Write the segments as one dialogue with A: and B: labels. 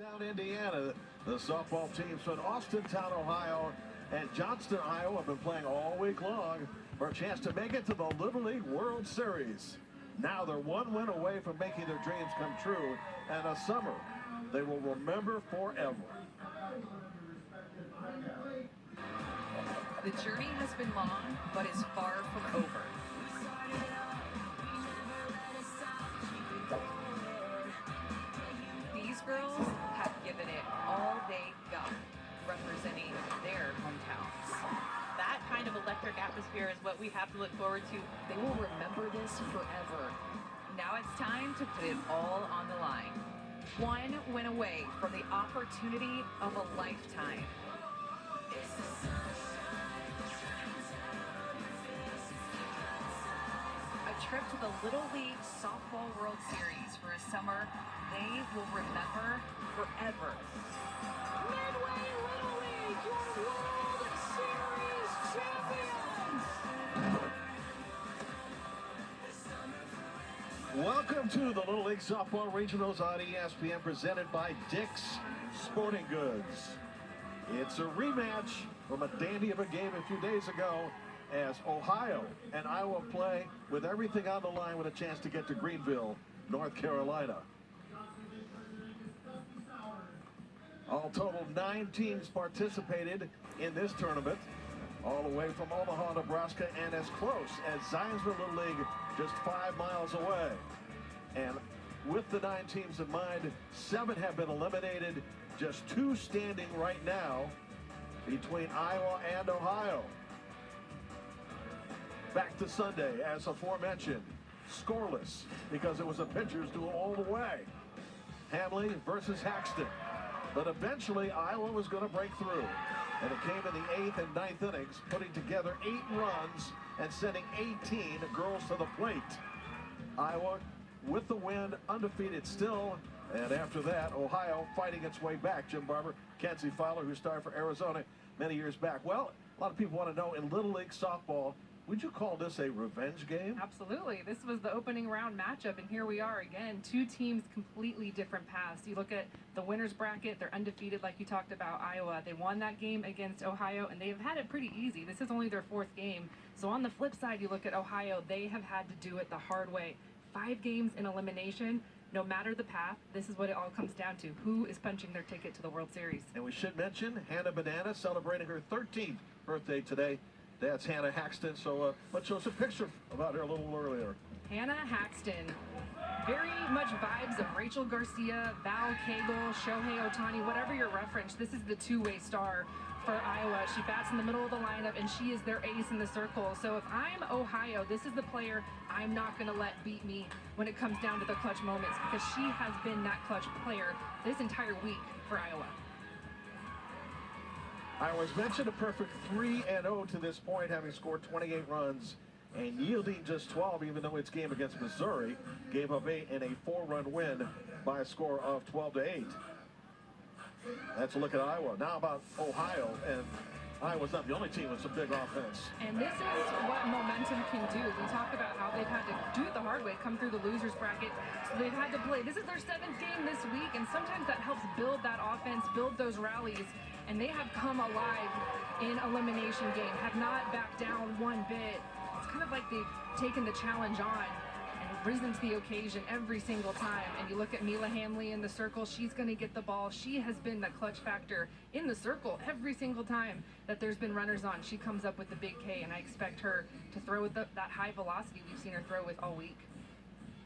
A: Down Indiana, the softball teams from Austintown, Ohio, and Johnston, Iowa have been playing all week long for a chance to make it to the Little League World Series. Now they're one win away from making their dreams come true, and a summer they will remember forever.
B: The journey has been long, but is far from over. These girls have given it all they got, representing their hometowns. That kind of electric atmosphere is what we have to look forward to. They will remember this forever. Now it's time to put it all on the line. One win away from the opportunity of a lifetime. A trip to the Little League Softball World Series for a summer they will remember forever. Midway Little League, your World Series champions!
A: Welcome to the Little League Softball Regionals on ESPN, presented by Dick's Sporting Goods. It's a rematch from a dandy of a game a few days ago, as Ohio and Iowa play with everything on the line with a chance to get to Greenville, North Carolina. All total, 9 teams participated in this tournament, all the way from Omaha, Nebraska, and as close as Zionsville Little League, just 5 miles away. And with the 9 teams in mind, 7 have been eliminated, just 2 standing right now between Iowa and Ohio. Back to Sunday, as aforementioned, scoreless because it was a pitcher's duel all the way. Hamley versus Haxton. But eventually, Iowa was going to break through. And it came in the 8th and 9th innings, putting together 8 runs and sending 18 girls to the plate. Iowa, with the win, undefeated still. And after that, Ohio fighting its way back. Jim Barber, Kenzie Fowler, who started for Arizona many years back. Well, a lot of people want to know, in Little League Softball, would you call this a revenge game?
B: Absolutely. This was the opening round matchup, and here we are again. 2 teams, completely different paths. You look at the winner's bracket, they're undefeated like you talked about, Iowa. They won that game against Ohio, and they've had it pretty easy. This is only their 4th game. So on the flip side, you look at Ohio, they have had to do it the hard way. 5 games in elimination. No matter the path, this is what it all comes down to. Who is punching their ticket to the World Series?
A: And we should mention Hannah Banana celebrating her 13th birthday today. That's Hannah Haxton, so let's show us a picture about her a little earlier.
B: Hannah Haxton, very much vibes of Rachel Garcia, Val Cagle, Shohei Ohtani, whatever your reference. This is the two-way star for Iowa. She bats in the middle of the lineup, and she is their ace in the circle. So if I'm Ohio, this is the player I'm not going to let beat me when it comes down to the clutch moments, because she has been that clutch player this entire week for Iowa.
A: Iowa's mentioned a perfect 3-0 to this point, having scored 28 runs and yielding just 12, even though its game against Missouri gave up 8 in a 4-run win by a score of 12-8. That's a look at Iowa. Now about Ohio, and Iowa's not the only team with some big offense.
B: And this is what momentum can do. We talked about how they've had to do it the hard way, come through the loser's bracket. So they've had to play. This is their 7th game this week, and sometimes that helps build that offense, build those rallies. And they have come alive in elimination game, have not backed down one bit. It's kind of like they've taken the challenge on and risen to the occasion every single time. And you look at Mila Hamley in the circle, she's going to get the ball. She has been the clutch factor in the circle every single time that there's been runners on. She comes up with the big K, and I expect her to throw with that high velocity we've seen her throw with all week.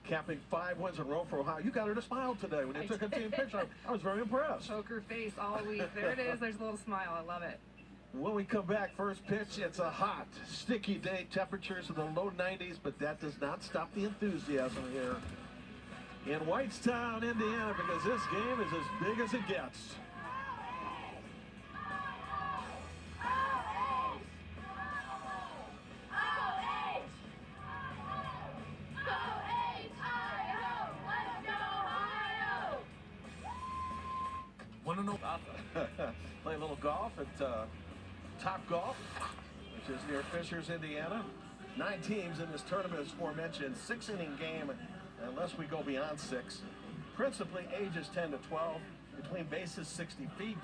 A: Capping 5 wins in a row for Ohio. You got her to smile today when you took a team picture. I was very impressed.
B: Poker face all week. There it is. There's a little smile. I love it.
A: When we come back, first pitch, it's a hot, sticky day. Temperatures in the low 90s, but that does not stop the enthusiasm here in Whitestown, Indiana, because this game is as big as it gets. Want to know about play a little golf at Top Golf, which is near Fishers, Indiana. 9 teams in this tournament, as aforementioned, 6-inning game, unless we go beyond 6. Principally ages 10 to 12. between bases 60 feet.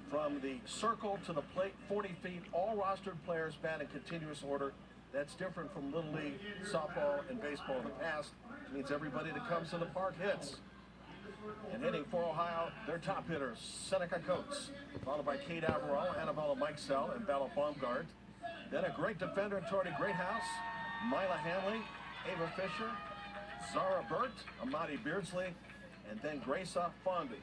A: From the circle to the plate 40 feet. All rostered players bat in continuous order. That's different from Little League, softball, and baseball in the past. It means everybody that comes to the park hits. And hitting for Ohio, their top hitters, Seneca Coates, followed by Kate Averill, Annabella Mikesell, and Bella Baumgart. Then a great defender, Tori Greathouse, Mila Hanley, Ava Fisher, Zara Burt, Amadi Beardsley, and then Gracia Fondy.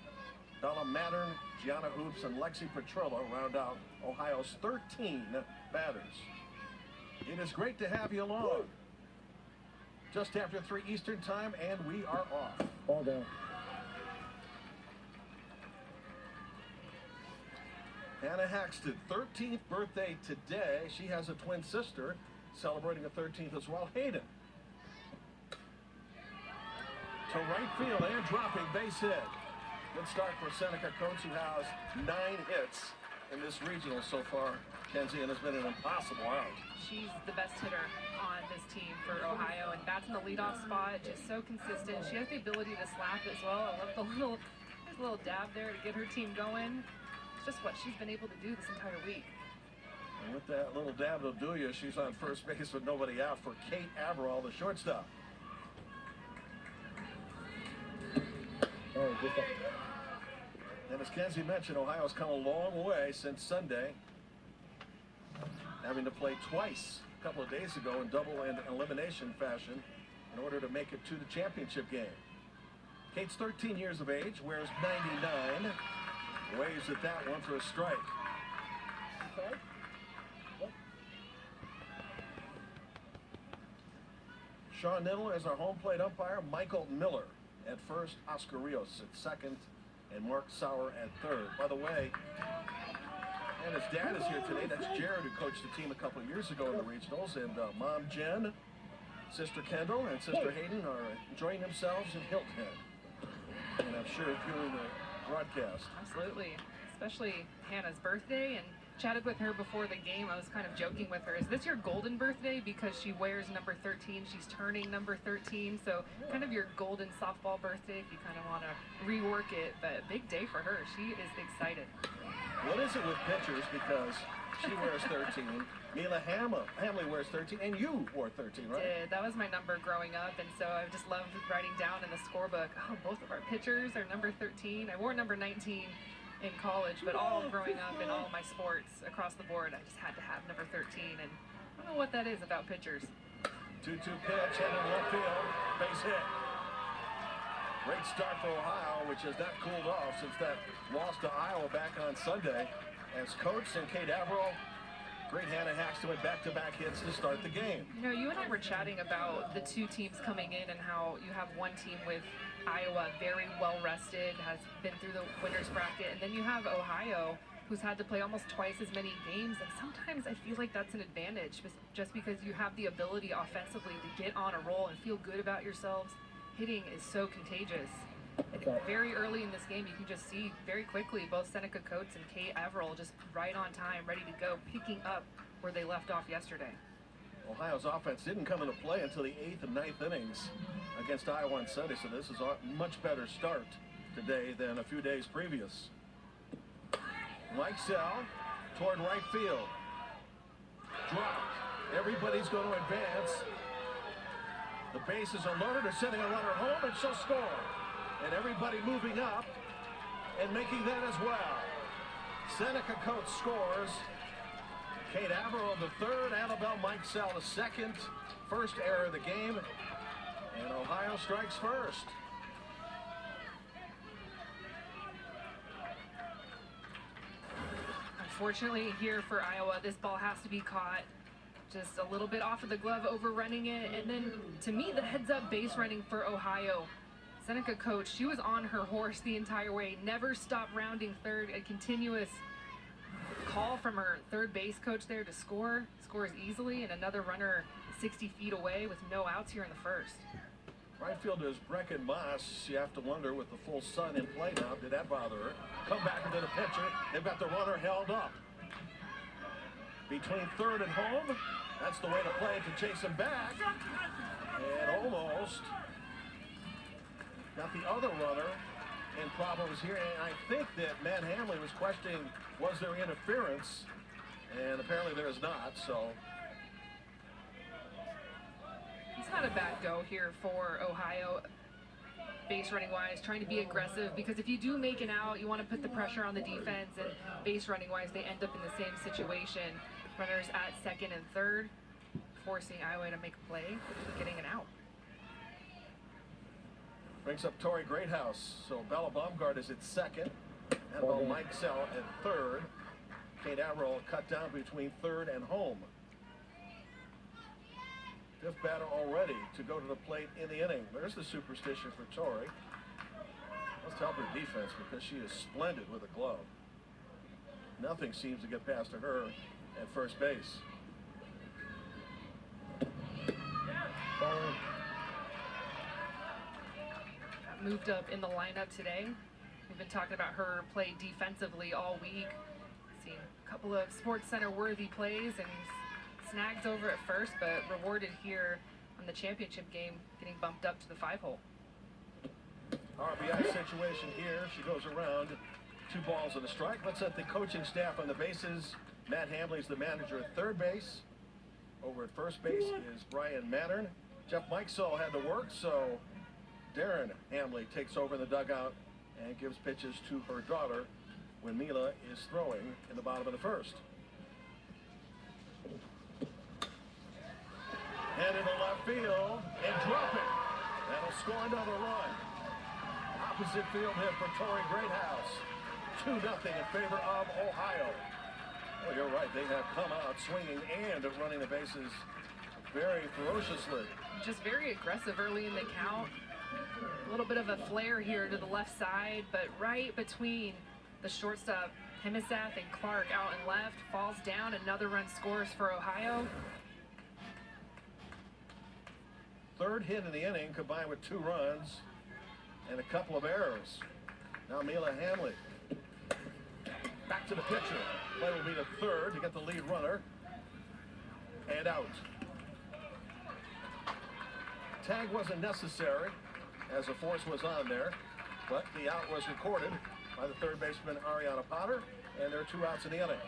A: Bella Mattern, Gianna Hoops, and Lexi Petrillo round out Ohio's 13 batters. It is great to have you along. Just after 3 Eastern time, and we are off.
C: All down.
A: Hannah Haxton, 13th birthday today. She has a twin sister celebrating a 13th as well, Hayden. To right field and dropping, base hit. Good start for Seneca Coates, who has 9 hits in this regional so far, Kenzie, and has been an impossible out.
B: She's the best hitter on this team for Ohio, and bats in the leadoff spot, just so consistent. She has the ability to slap as well. I love there's a little dab there to get her team going. It's just what she's been able to do this entire week.
A: And with that little dab to do you, she's on first base with nobody out for Kate Averill, the shortstop.
C: Oh, just that.
A: And as Kenzie mentioned, Ohio's come a long way since Sunday, having to play twice a couple of days ago in double and elimination fashion in order to make it to the championship game. Kate's 13 years of age, wears 99, waves at that one for a strike.
C: Okay. What?
A: Sean Niddle is our home plate umpire. Michael Miller at first, Oscar Rios at second, and Mark Sauer at third. By the way, and his dad is here today. That's Jared, who coached the team a couple of years ago in the regionals. And Mom Jen, Sister Kendall, and Sister Hayden are enjoying themselves in Hilton Head. And I'm sure viewing the broadcast.
B: Absolutely, especially Hannah's birthday, and chatted with her before the game. I was kind of joking with her, is this your golden birthday? Because she wears number 13, she's turning number 13, so kind of your golden softball birthday if you kind of want to rework it, but big day for her. She is excited.
A: What is it with pitchers? Because she wears 13, Mila Hamley wears 13, and you wore 13, right?
B: That was my number growing up, and so I just loved writing down in the scorebook, oh, both of our pitchers are number 13. I wore number 19 in college, but all growing up in all my sports across the board, I just had to have number 13, and I don't know what that is about pitchers.
A: 2-2 pitch, headed left field, base hit. Great start for Ohio, which has not cooled off since that loss to Iowa back on Sunday. As Coates and Kate Averill, great Hannah Haxton with back-to-back hits to start the game.
B: You know, you and I were chatting about the two teams coming in and how you have one team with Iowa very well rested, has been through the winner's bracket, and then you have Ohio, who's had to play almost twice as many games, and sometimes I feel like that's an advantage just because you have the ability offensively to get on a roll and feel good about yourselves. Hitting is so contagious.
C: Okay.
B: Very early in this game, you can just see very quickly both Seneca Coates and Kate Averill just right on time, ready to go, picking up where they left off yesterday.
A: Ohio's offense didn't come into play until the 8th and 9th innings against Iowa on Sunday, so this is a much better start today than a few days previous. Mikesell toward right field. Dropped. Everybody's going to advance. The bases are loaded. They're sending a runner home, and she'll score. And everybody moving up and making that as well. Seneca Coates scores. Kate Averill the third, Annabelle Mikesell the second. First error of the game, and Ohio strikes first.
B: Unfortunately here for Iowa, this ball has to be caught. Just a little bit off of the glove, overrunning it, and then to me the heads-up base running for Ohio. Seneca Coates, she was on her horse the entire way, never stopped rounding third, a continuous call from her third base coach there to score, scores easily, and another runner 60 feet away with no outs here in the first.
A: Right fielder is Brecken Moss. You have to wonder, with the full sun in play now, did that bother her? Come back into the pitcher. They've got the runner held up. Between third and home, that's the way to play it, to chase him back. And almost got the other runner in problems here, and I think that Matt Hamley was questioning, was there interference? And apparently there is not, so.
B: It's not a bad go here for Ohio, base running wise, trying to be aggressive, because if you do make an out, you want to put the pressure on the defense, and base running wise, they end up in the same situation. Runners at second and third, forcing Iowa to make a play, getting an out.
A: Brings up Torrey Greathouse, so Bella Baumgart is at second, and about Mike Sell at third. Kate Averill cut down between third and home. Fifth batter already to go to the plate in the inning. There's the superstition for Torrey. Let's help her defense because she is splendid with a glove. Nothing seems to get past her at first base.
B: Moved up in the lineup today. We've been talking about her play defensively all week. Seen a couple of Sports Center worthy plays and snags over at first, but rewarded here on the championship game, getting bumped up to the 5-hole.
A: RBI situation here. She goes around, 2 balls and a strike. Let's set the coaching staff on the bases. Matt Hamley's the manager at third base. Over at first base is Brian Mattern. Jeff Mikesell had to work, so Darren Hamley takes over in the dugout and gives pitches to her daughter when Mila is throwing in the bottom of the first. And into left field and drop it. That'll score another run. Opposite field hit for Torrey Greathouse. 2-0 in favor of Ohio. Well, you're right. They have come out swinging and running the bases very ferociously.
B: Just very aggressive early in the count. A little bit of a flare here to the left side, but right between the shortstop, Hemisath, and Clark out and left, falls down. Another run scores for Ohio.
A: Third hit in the inning combined with 2 runs and a couple of errors. Now Mila Hamley. Back to the pitcher. Play will be the third to get the lead runner. And out. Tag wasn't necessary as the force was on there, but the out was recorded by the third baseman Ariana Potter, and there are 2 outs in the inning.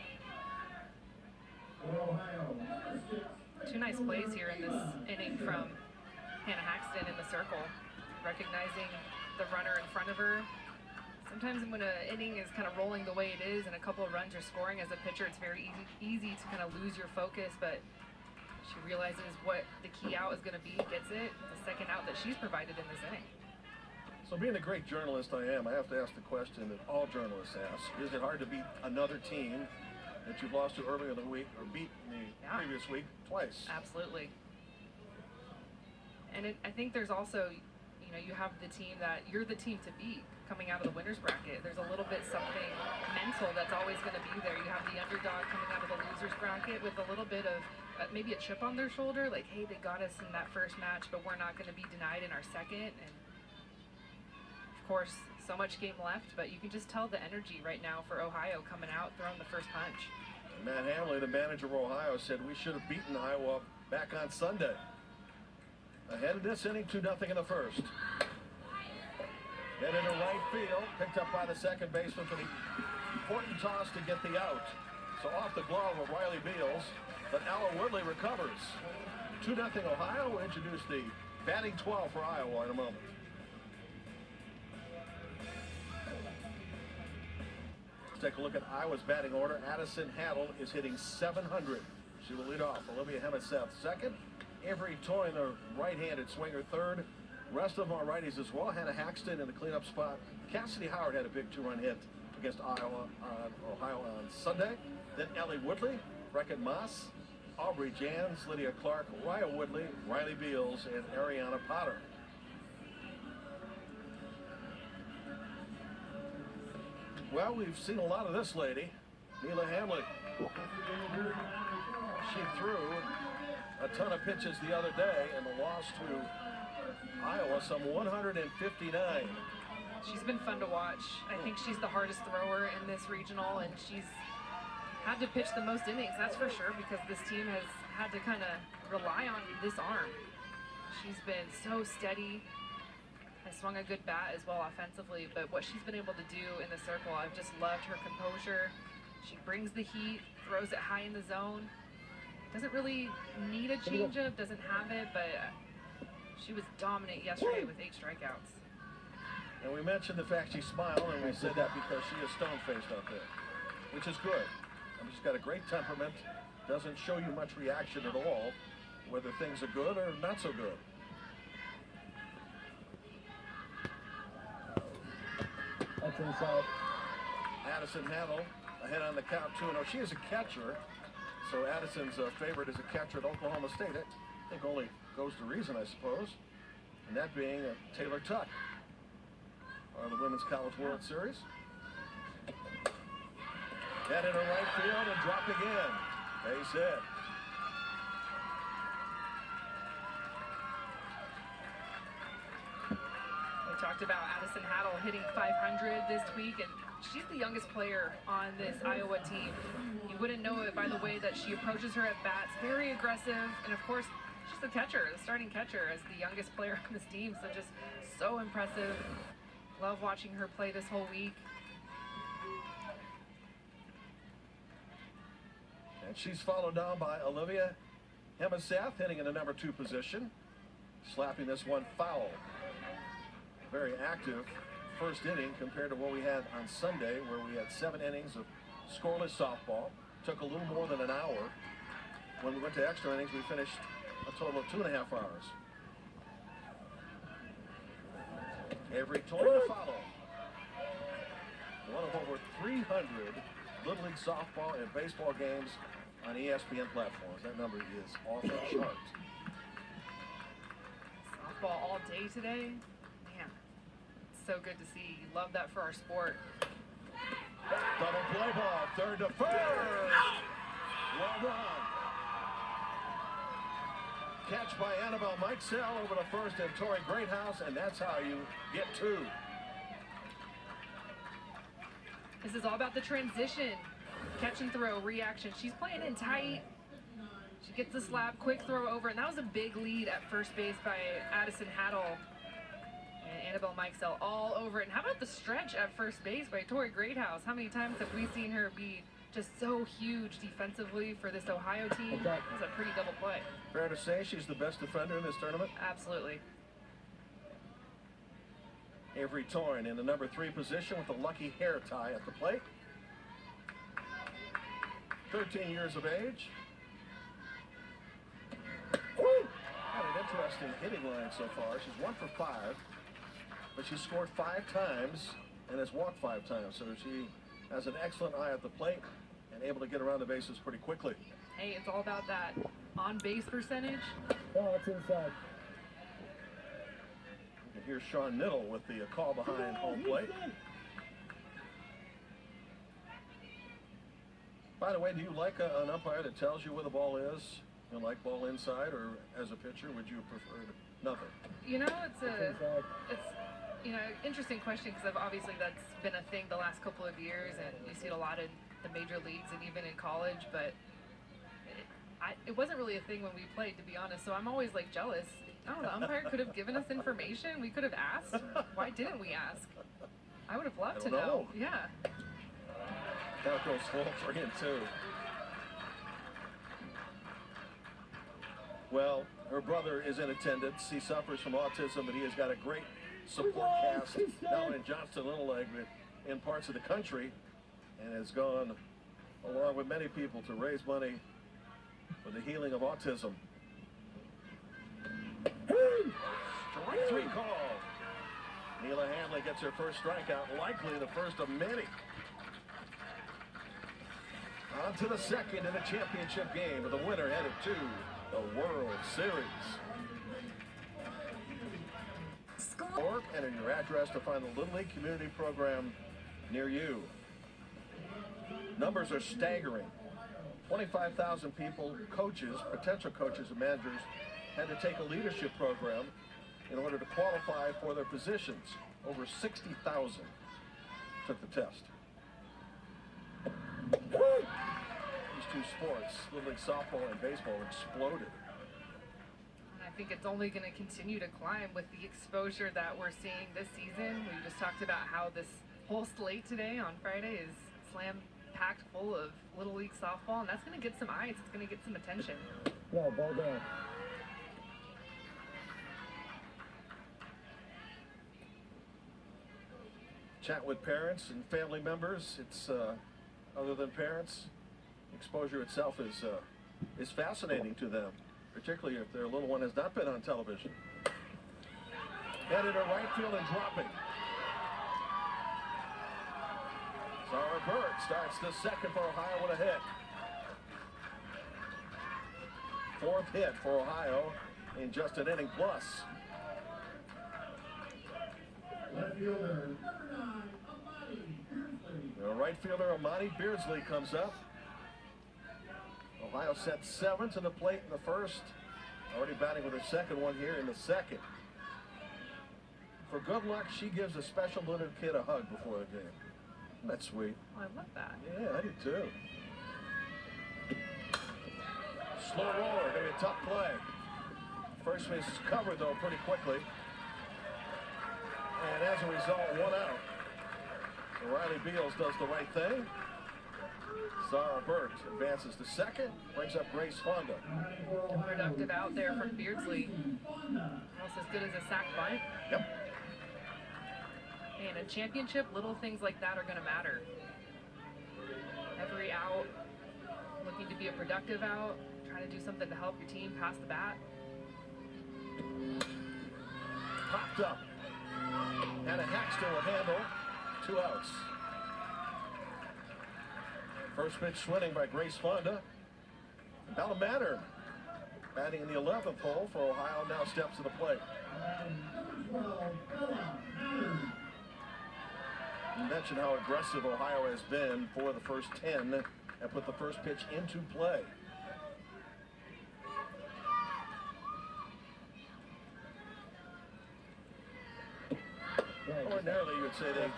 B: 2 nice plays here in this inning from Hannah Haxton in the circle, recognizing the runner in front of her. Sometimes when an inning is kind of rolling the way it is and a couple of runs are scoring as a pitcher, it's very easy to kind of lose your focus, but she realizes what the key out is going to be, gets it, the second out that she's provided in this inning.
A: So being the great journalist I am, I have to ask the question that all journalists ask. Is it hard to beat another team that you've lost to earlier in the week or beat in the previous week twice?
B: Absolutely. And I think there's also, you know, you have the team that you're the team to beat coming out of the winner's bracket. There's a little bit something mental that's always going to be there. You have the underdog coming out of the loser's bracket with a little bit of maybe a chip on their shoulder, like, hey, they got us in that first match, but we're not going to be denied in our second. And of course, so much game left, but you can just tell the energy right now for Ohio coming out, throwing the first punch.
A: Matt Hamley, the manager of Ohio, said we should have beaten Iowa back on Sunday. Ahead of this inning, 2-0 in the first. Hit into right field, picked up by the second baseman for the important toss to get the out. So off the glove of Riley Beals, but Ella Woodley recovers. 2-0 Ohio. We'll introduce the batting 12 for Iowa in a moment. Let's take a look at Iowa's batting order. Addison Haddle is hitting .700. She will lead off. Olivia Hemisath second. Avery Toyne, the right-handed swinger, third. Rest of them are righties as well. Hannah Haxton in the cleanup spot. Cassidy Howard had a big 2-run hit against Ohio on Sunday. Then Ellie Woodley, Brecken Moss, Aubrey Jans, Lydia Clark, Raya Woodley, Riley Beals, and Ariana Potter. Well, we've seen a lot of this lady, Mila Hamley. She threw a ton of pitches the other day in the loss to Iowa, some 159.
B: She's been fun to watch. I think she's the hardest thrower in this regional, and she's had to pitch the most innings, that's for sure, because this team has had to kind of rely on this arm. She's been so steady, has swung a good bat as well offensively, but what she's been able to do in the circle, I've just loved her composure. She brings the heat, throws it high in the zone. Doesn't really need a changeup, doesn't have it, but she was dominant yesterday with 8 strikeouts.
A: And we mentioned the fact she smiled, and we said that because she is stone-faced out there, which is good. I mean, she's got a great temperament, doesn't show you much reaction at all, whether things are good or not so good.
C: That's inside.
A: Addison Handel ahead on the count 2-0. She is a catcher, so Addison's favorite as a catcher at Oklahoma State. I think only goes to reason, I suppose, and that being Taylor Tuck on the Women's College World Series. That into right field and dropped again. Base hit.
B: We talked about Addison Handel hitting 500 this week, and she's the youngest player on this Iowa team. You wouldn't know it by the way that she approaches her at bats, very aggressive, and of course, she's the catcher, the starting catcher as the youngest player on this team, so just so impressive. Love watching her play this whole week.
A: And she's followed down by Olivia Hemaseth, hitting in the number 2 position, slapping this one foul. Very active first inning compared to what we had on Sunday, where we had 7 innings of scoreless softball. Took a little more than an hour. When we went to extra innings, we finished a total of 2.5 hours. Avery Toy to follow. One of over 300 Little League softball and baseball games on ESPN platforms. That number is off the charts.
B: Softball all day today. Man, it's so good to see. Love that for our sport.
A: Double play ball, third to first. Well done. Catch by Annabelle Mikesell over to first and Tori Greathouse, and that's how you get 2.
B: This is all about the transition. Catch and throw, reaction. She's playing in tight. She gets the slap, quick throw over, and that was a big lead at first base by Addison Handel. And Annabelle Mikesell all over it. And how about the stretch at first base by Tori Greathouse? How many times have we seen her be just so huge defensively for this Ohio team? That was a pretty double play.
A: Fair to say she's the best defender in this tournament?
B: Absolutely.
A: Avery Toyne in the number 3 position with a lucky hair tie at the plate. 13 years of age. Had an interesting hitting line so far. She's 1 for 5, but she scored 5 times and has walked 5 times. So she has an excellent eye at the plate and able to get around the bases pretty quickly.
B: Hey, it's all about that on-base percentage.
C: Oh, it's inside.
A: You can hear Sean Niddle with the call behind home plate. By the way, do you like an umpire that tells you where the ball is? You like ball inside, or as a pitcher, would you prefer nothing?
B: You know, it's interesting question, because obviously that's been a thing the last couple of years, and you see it a lot in the major leagues and even in college, but it wasn't really a thing when we played, to be honest, so I'm always like jealous. Oh, the umpire could have given us information. We could have asked. Why didn't we ask? I would have loved to know. Yeah.
A: That goes full 3 and 2. Well, her brother is in attendance. He suffers from autism, but he has got a great support cast, not only in Johnston Little League, but in parts of the country, and has gone along with many people to raise money for the healing of autism. Strike 3 call. Neela Hanley gets her first strikeout, likely the first of many. On to the second in the championship game, with the winner headed to the World Series. Or enter your address to find the Little League community program near you. Numbers are staggering. 25,000 people, coaches, potential coaches and managers, had to take a leadership program in order to qualify for their positions. Over 60,000 took the test. These two sports, Little League softball and baseball, exploded.
B: And I think it's only going to continue to climb with the exposure that we're seeing this season. We just talked about how this whole slate today on Friday is slam-packed full of Little League softball, and that's going to get some eyes. It's going to get some attention.
C: No, ball down.
A: Chat with parents and family members. It's other than parents, exposure itself is fascinating to them, particularly if their little one has not been on television. Headed to right field and dropping. Zara Bird starts the second for Ohio with a hit. Fourth hit for Ohio in just an inning plus.
D: Left fielder, number 9, Amani Beardsley.
A: The right fielder Amani Beardsley comes up. Ohio set 7 to the plate in the first. Already batting with her second one here in the second. For good luck, she gives a special little kid a hug before the game. That's sweet.
B: Oh, I love that.
A: Yeah, I do too. Slow roller, gonna be a tough play. First base is covered though pretty quickly. And as a result, 1 out. So Riley Beals does the right thing. Zara Burt advances to second, brings up Grace Fonda.
B: A productive out there from Beardsley. Almost as good as a sac bunt.
A: Yep.
B: And a championship, little things like that are going to matter. Every out, looking to be a productive out, trying to do something to help your team pass the bat.
A: Popped up. And a Haxton will handle 2 outs. First pitch swinging by Grace Fonda. Bella Mattern, batting in the 11th hole for Ohio, now steps to the plate.
D: Number 12, Bella Mattern.
A: You mentioned how aggressive Ohio has been for the first 10 and put the first pitch into play. Ordinarily, you would say they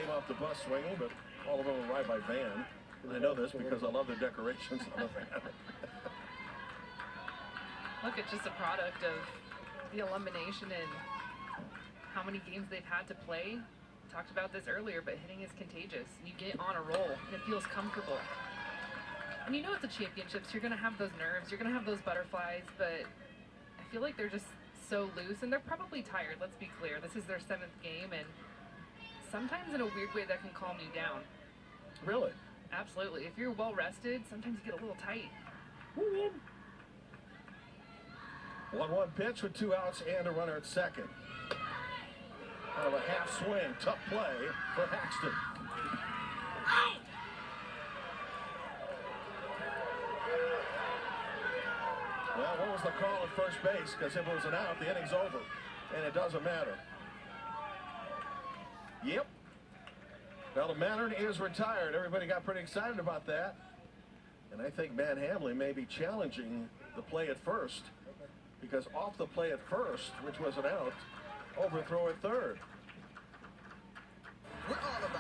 A: came off the bus swinging, but all of them were ride by van. I know this because I love the decorations on the van.
B: Look, it's just a product of the elimination and how many games they've had to play. Talked about this earlier, but hitting is contagious. You get on a roll, and it feels comfortable. And you know it's a championship, so you're going to have those nerves, you're going to have those butterflies, but I feel like they're just so loose, and they're probably tired, let's be clear. This is their 7th game, and sometimes in a weird way that can calm you down.
A: Really?
B: Absolutely. If you're well rested, sometimes you get a little tight.
A: 1-1 pitch with 2 outs and a runner at second. Out of a half swing, tough play for Haxton. Well, what was the call at first base? Because if it was an out, the inning's over. And it doesn't matter. Yep. Bella Mattern is retired. Everybody got pretty excited about that. And I think Matt Hamley may be challenging the play at first. Because off the play at first, which was an out, overthrow at third.
E: We're all about